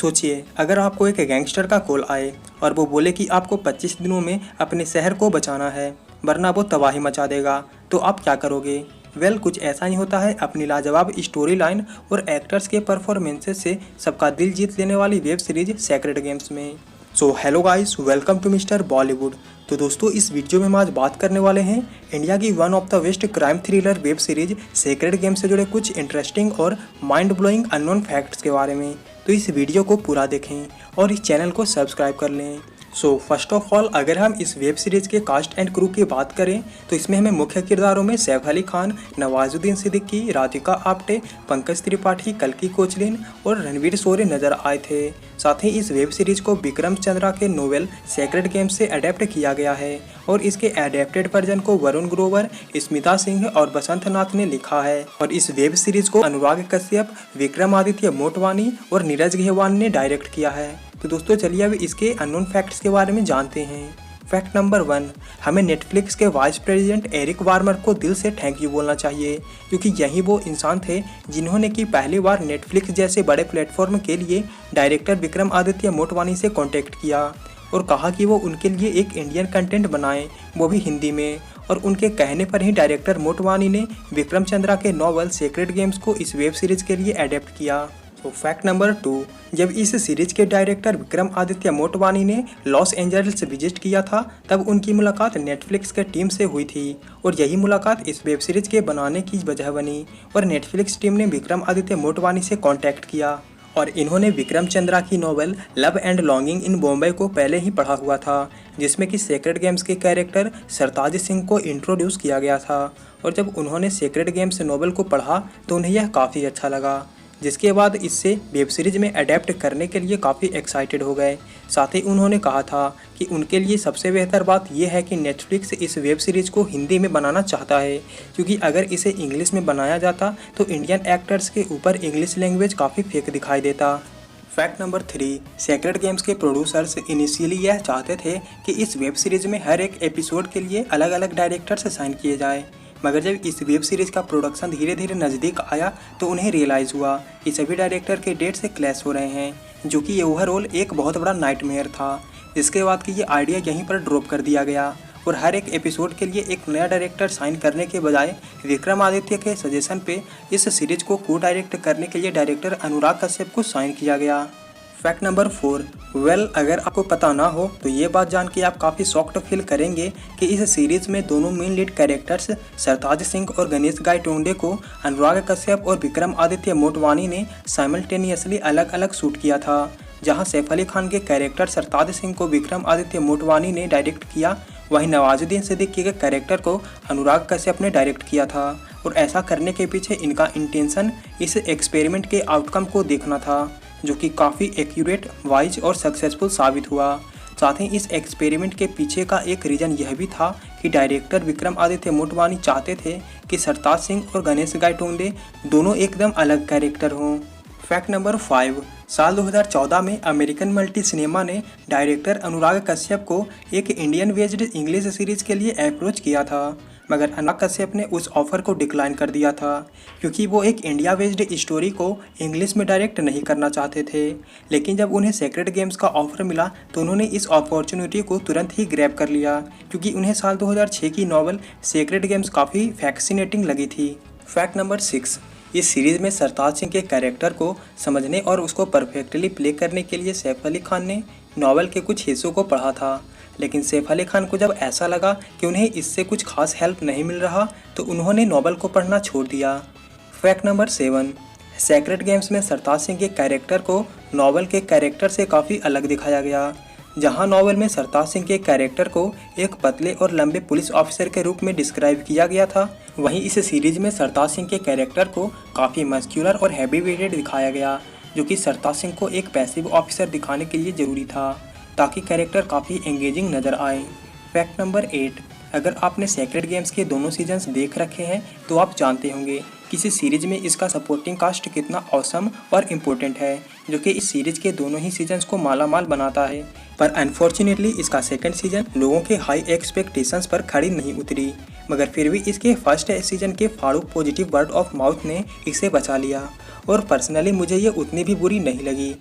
सोचिए, अगर आपको एक गैंगस्टर का कॉल आए और वो बोले कि आपको 25 दिनों में अपने शहर को बचाना है, वरना वो तबाही मचा देगा, तो आप क्या करोगे? कुछ ऐसा ही होता है। अपनी लाजवाब स्टोरी लाइन और एक्टर्स के परफॉर्मेंसेस से सबका दिल जीत लेने वाली वेब सीरीज सेक्रेड गेम्स में। So hello guys, welcome to mister Bollywood. तो दोस्तों, इस वीडियो में हम आज बात करने वाले हैं इंडिया की one of the best crime thriller web series sacred game से जुड़े कुछ इंटरेस्टिंग और माइंड ब्लोइंग अननोन फैक्ट्स के बारे में। तो इस वीडियो को पूरा देखें और इस चैनल को सब्सक्राइब कर लें। सो फर्स्ट ऑफ ऑल, अगर हम इस वेब सीरीज़ के कास्ट एंड क्रू की बात करें तो इसमें हमें मुख्य किरदारों में सैफ अली खान, नवाजुद्दीन सिद्दीकी, राधिका आप्टे, पंकज त्रिपाठी, कल्की कोचलिन और रणवीर शोरे नजर आए थे। साथ ही इस वेब सीरीज़ को विक्रम चंद्रा के नोवेल सेक्रेड गेम्स से अडेप्ट किया गया है और इसके अडेप्टेड वर्जन को वरुण ग्रोवर, स्मिता सिंह और बसंत नाथ ने लिखा है। और इस वेब सीरीज को अनुराग कश्यप, विक्रमादित्य मोटवानी और नीरज घेवान ने डायरेक्ट किया है। तो दोस्तों, चलिए अब इसके अननोन फैक्ट्स के बारे में जानते हैं। फैक्ट नंबर 1, हमें नेटफ्लिक्स के वाइस प्रेसिडेंट एरिक वार्मर को दिल से थैंक यू बोलना चाहिए, क्योंकि यही वो इंसान थे जिन्होंने की पहली बार नेटफ्लिक्स जैसे बड़े प्लेटफॉर्म के लिए डायरेक्टर विक्रमादित्य मोटवानी से कॉन्टेक्ट किया और कहा कि वो उनके लिए एक इंडियन कंटेंट बनाएं, वो भी हिंदी में। और उनके कहने पर ही डायरेक्टर मोटवानी ने विक्रम चंद्रा के नॉवल सेक्रेड गेम्स को इस वेब सीरीज के लिए अडेप्ट किया। तो फैक्ट नंबर 2, जब इस सीरीज के डायरेक्टर विक्रमादित्य मोटवानी ने लॉस एंजल्स विजिट किया था, तब उनकी मुलाकात नेटफ्लिक्स के टीम से हुई थी और यही मुलाकात इस वेब सीरीज के बनाने की वजह बनी और नेटफ्लिक्स टीम ने विक्रमादित्य मोटवानी से कांटेक्ट किया। और इन्होंने विक्रम चंद्रा की नॉवल लव एंड लॉन्गिंग इन बॉम्बे को पहले ही पढ़ा हुआ था, जिसमें कि सेक्रेड गेम्स के कैरेक्टर सरताज सिंह को इंट्रोड्यूस किया गया था। और जब उन्होंने सेक्रेड गेम्स नॉवल को पढ़ा तो उन्हें यह काफ़ी अच्छा लगा, जिसके बाद इससे वेब सीरीज में अडेप्ट करने के लिए काफ़ी एक्साइटेड हो गए। साथ ही उन्होंने कहा था कि उनके लिए सबसे बेहतर बात यह है कि नेटफ्लिक्स इस वेब सीरीज को हिंदी में बनाना चाहता है, क्योंकि अगर इसे इंग्लिश में बनाया जाता तो इंडियन एक्टर्स के ऊपर इंग्लिश लैंग्वेज काफ़ी फेक दिखाई देता। फैक्ट नंबर 3, सेक्रेड गेम्स के प्रोड्यूसर्स इनिशियली यह चाहते थे कि इस वेब सीरीज में हर एक एपिसोड के लिए अलग अलग डायरेक्टर्स साइन किए जाए, मगर जब इस वेब सीरीज का प्रोडक्शन धीरे धीरे नज़दीक आया तो उन्हें रियलाइज़ हुआ कि सभी डायरेक्टर के डेट से क्लैश हो रहे हैं, जो कि ये ओवरऑल एक बहुत बड़ा नाइटमेयर था। जिसके बाद कि ये आइडिया यहीं पर ड्रॉप कर दिया गया और हर एक एपिसोड के लिए एक नया डायरेक्टर साइन करने के बजाय विक्रमादित्य के सजेशन पे इस सीरीज को को डायरेक्ट करने के लिए डायरेक्टर अनुराग कश्यप को साइन किया गया। फैक्ट नंबर 4, अगर आपको पता ना हो तो ये बात जान के आप काफ़ी शॉक्ड फील करेंगे कि इस सीरीज में दोनों main lead characters Sartaj Singh और गणेश गायटोंडे को अनुराग कश्यप और विक्रमादित्य मोटवानी ने साइमल्टेनियसली अलग अलग शूट किया था। जहां सैफ अली खान के कैरेक्टर सरताज सिंह को विक्रमादित्य मोटवानी ने डायरेक्ट किया, वहीं नवाजुद्दीन सिद्दीकी के कैरेक्टर को अनुराग कश्यप ने डायरेक्ट किया था। और ऐसा करने के पीछे इनका इंटेंशन इस एक्सपेरिमेंट के आउटकम को देखना था, जो कि काफ़ी एक्यूरेट, वाइज और सक्सेसफुल साबित हुआ। साथ ही इस एक्सपेरिमेंट के पीछे का एक रीज़न यह भी था कि डायरेक्टर विक्रमादित्य मोटवानी चाहते थे कि सरताज सिंह और गणेश गायटोंडे दोनों एकदम अलग कैरेक्टर हों। फैक्ट नंबर 5, साल 2014 में अमेरिकन मल्टी सिनेमा ने डायरेक्टर अनुराग कश्यप को एक इंडियन बेस्ड इंग्लिश सीरीज के लिए अप्रोच किया था, मगर अनुराग कश्यप ने उस ऑफ़र को डिक्लाइन कर दिया था, क्योंकि वो एक इंडिया बेस्ड स्टोरी को इंग्लिश में डायरेक्ट नहीं करना चाहते थे। लेकिन जब उन्हें सेक्रेड गेम्स का ऑफ़र मिला तो उन्होंने इस अपॉर्चुनिटी को तुरंत ही ग्रैब कर लिया, क्योंकि उन्हें साल 2006 की नॉवल सेक्रेड गेम्स काफ़ी फैक्सिनेटिंग लगी थी। फैक्ट नंबर 6, इस सीरीज़ में सरताज सिंह के कैरेक्टर को समझने और उसको परफेक्टली प्ले करने के लिए सैफ अली खान ने नॉवल के कुछ हिस्सों को पढ़ा था, लेकिन सैफ अली खान को जब ऐसा लगा कि उन्हें इससे कुछ खास हेल्प नहीं मिल रहा तो उन्होंने नॉवल को पढ़ना छोड़ दिया। फैक्ट नंबर 7, सेक्रेड गेम्स में सरताज सिंह के कैरेक्टर को नॉवल के कैरेक्टर से काफ़ी अलग दिखाया गया। जहां नॉवल में सरताज सिंह के कैरेक्टर को एक पतले और लंबे पुलिस ऑफिसर के रूप में डिस्क्राइब किया गया था, वहीं इस सीरीज में सरताज सिंह के कैरेक्टर को काफ़ी मस्क्यूलर और हैवी वेटेड दिखाया गया, जो कि सरताज सिंह को एक पैसिव ऑफिसर दिखाने के लिए ज़रूरी था, ताकि कैरेक्टर काफ़ी एंगेजिंग नज़र आए। फैक्ट नंबर 8, अगर आपने सेक्रेड गेम्स के दोनों सीजन्स देख रखे हैं तो आप जानते होंगे कि इस सीरीज में इसका सपोर्टिंग कास्ट कितना ऑसम और इम्पोर्टेंट है, जो कि इस सीरीज के दोनों ही सीजन्स को मालामाल बनाता है। पर अनफॉर्चुनेटली इसका सेकंड सीजन लोगों के हाई एक्सपेक्टेशंस पर खड़ी नहीं उतरी, मगर फिर भी इसके फर्स्ट सीजन के Farooq positive word of mouth ने इसे बचा लिया और पर्सनली मुझे ये उतनी भी बुरी नहीं लगी।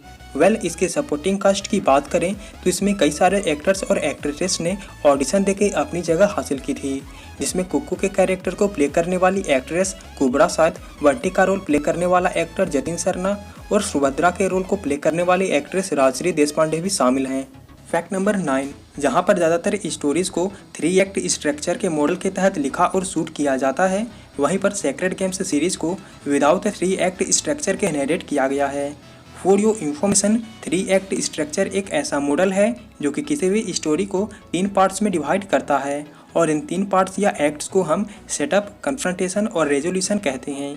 इसके सपोर्टिंग कास्ट की बात करें तो इसमें कई सारे एक्टर्स और एक्ट्रेसेस ने ऑडिशन देके अपनी जगह हासिल की थी, जिसमें कुक्कू के कैरेक्टर को प्ले करने वाली एक्ट्रेस कुबड़ा साथ, बंटी का रोल प्ले करने वाला एक्टर जतिन सरना और सुभद्रा के रोल को प्ले करने वाली एक्ट्रेस राजश्री देशपांडे भी शामिल हैं। फैक्ट नंबर 9, जहां पर ज़्यादातर स्टोरीज़ को 3 एक्ट स्ट्रक्चर के मॉडल के तहत लिखा और शूट किया जाता है, वहीं पर सेक्रेड गेम्स सीरीज़ को विदाउट 3 एक्ट स्ट्रक्चर के नरेट किया गया है। For your information, 3 act structure एक ऐसा मॉडल है जो कि किसी भी स्टोरी को 3 पार्ट्स में डिवाइड करता है और इन 3 पार्ट्स या एक्ट्स को हम सेटअप, कन्फ्रंटेशन और रेजोल्यूशन कहते हैं।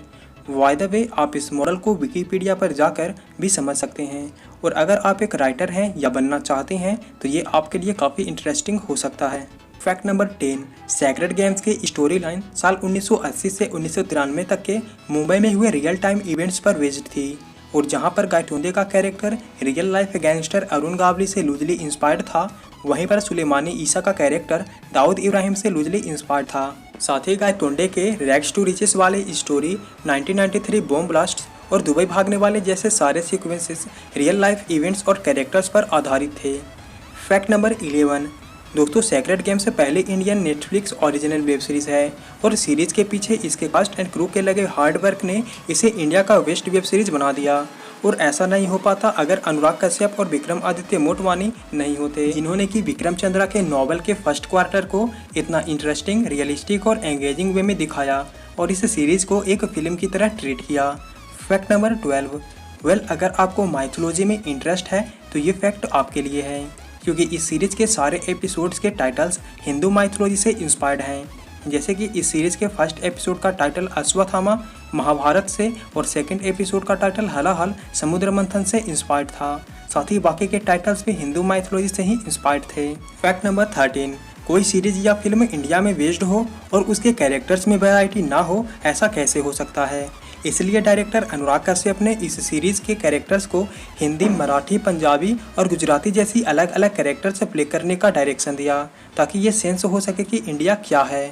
बाय द वे, आप इस मॉडल को विकिपीडिया पर जाकर भी समझ सकते हैं और अगर आप एक राइटर हैं या बनना चाहते हैं तो ये आपके लिए काफ़ी इंटरेस्टिंग हो सकता है। फैक्ट नंबर 10, सेक्रेड गेम्स की स्टोरी लाइन साल 1980 से 1993 तक के मुंबई में हुए रियल टाइम इवेंट्स पर बेस्ड थी और जहां पर गायतोंडे का character real life gangster Arun Gawali से लूजली इंस्पायर्ड था, वहीं पर सुलेमानी ईसा का कैरेक्टर दाऊद इब्राहिम से लूजली इंस्पायर्ड था। साथ ही गायतोंडे के रैग्स टू रिचेस वाले स्टोरी, 1993 बॉम्ब ब्लास्ट और दुबई भागने वाले जैसे सारे सीक्वेंसेस रियल लाइफ इवेंट्स और कैरेक्टर्स पर आधारित थे। फैक्ट नंबर 11, दोस्तों सेक्रेड गेम से पहले Indian Netflix original web series है और सीरीज़ के पीछे इसके कास्ट एंड क्रू के लगे हार्ड वर्क ने इसे इंडिया का बेस्ट वेब सीरीज़ बना दिया और ऐसा नहीं हो पाता अगर अनुराग कश्यप और विक्रमादित्य मोटवानी नहीं होते, जिन्होंने कि विक्रम चंद्रा के नॉवल के फर्स्ट क्वार्टर को इतना इंटरेस्टिंग, रियलिस्टिक और एंगेजिंग वे में दिखाया और इस सीरीज़ को एक फिल्म की तरह ट्रीट किया। फैक्ट नंबर 12, अगर आपको माइथोलॉजी में इंटरेस्ट है तो ये फैक्ट आपके लिए है, क्योंकि इस सीरीज़ के सारे एपिसोड्स के टाइटल्स हिंदू माइथोलॉजी से इंस्पायर्ड हैं। जैसे कि इस सीरीज़ के फर्स्ट एपिसोड का टाइटल अश्वत्थामा महाभारत से और सेकंड एपिसोड का टाइटल हलाहल समुद्र मंथन से इंस्पायर्ड था। साथ ही बाकी के टाइटल्स भी हिंदू माइथोलॉजी से ही इंस्पायर्ड थे। फैक्ट नंबर 13, कोई सीरीज या फिल्म इंडिया में बेस्ड हो और उसके कैरेक्टर्स में वैरायटी ना हो, ऐसा कैसे हो सकता है? इसलिए डायरेक्टर अनुराग कश्यप ने इस सीरीज़ के कैरेक्टर्स को हिंदी, मराठी, पंजाबी और गुजराती जैसी अलग अलग कैरेक्टर से प्ले करने का डायरेक्शन दिया ताकि ये सेंस हो सके कि इंडिया क्या है।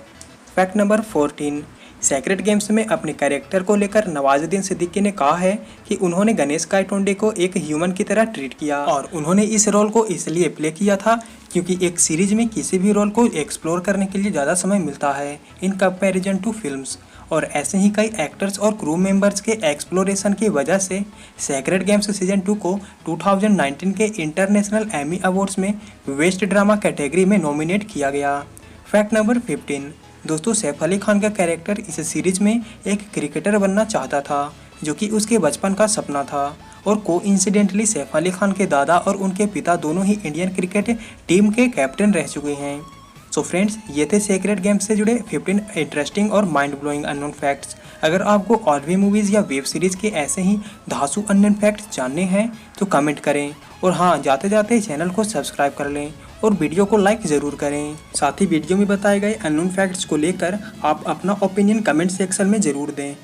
फैक्ट नंबर 14, सेक्रेड गेम्स में अपने कैरेक्टर को लेकर नवाजुद्दीन सिद्दीकी ने कहा है कि उन्होंने गणेश गायतोंडे को एक ह्यूमन की तरह ट्रीट किया और उन्होंने इस रोल को इसलिए प्ले किया था क्योंकि एक सीरीज में किसी भी रोल को एक्सप्लोर करने के लिए ज़्यादा समय मिलता है इन कंपैरिजन टू फिल्म्स, और ऐसे ही कई एक्टर्स और क्रू मेंबर्स के एक्सप्लोरेशन की वजह से सेक्रेड गेम्स सीजन 2 को 2019 के इंटरनेशनल एमी अवार्ड्स में बेस्ट ड्रामा कैटेगरी में नॉमिनेट किया गया। फैक्ट नंबर 15, दोस्तों सैफ अली खान का कैरेक्टर इस सीरीज में एक क्रिकेटर बनना चाहता था, जो कि उसके बचपन का सपना था और कोइंसिडेंटली सैफ अली खान के दादा और उनके पिता दोनों ही इंडियन क्रिकेट टीम के कैप्टन रह चुके हैं। सो फ्रेंड्स, ये थे सेक्रेड गेम्स से जुड़े 15 इंटरेस्टिंग और माइंड ब्लोइंग अननोन फैक्ट्स। अगर आपको और भी मूवीज़ या वेब सीरीज़ के ऐसे ही धांसू अननोन फैक्ट्स जानने हैं तो कमेंट करें और हाँ, जाते जाते चैनल को सब्सक्राइब कर लें और वीडियो को लाइक ज़रूर करें। साथ ही वीडियो में बताए गए अननोन फैक्ट्स को लेकर आप अपना ओपिनियन कमेंट सेक्शन में ज़रूर दें।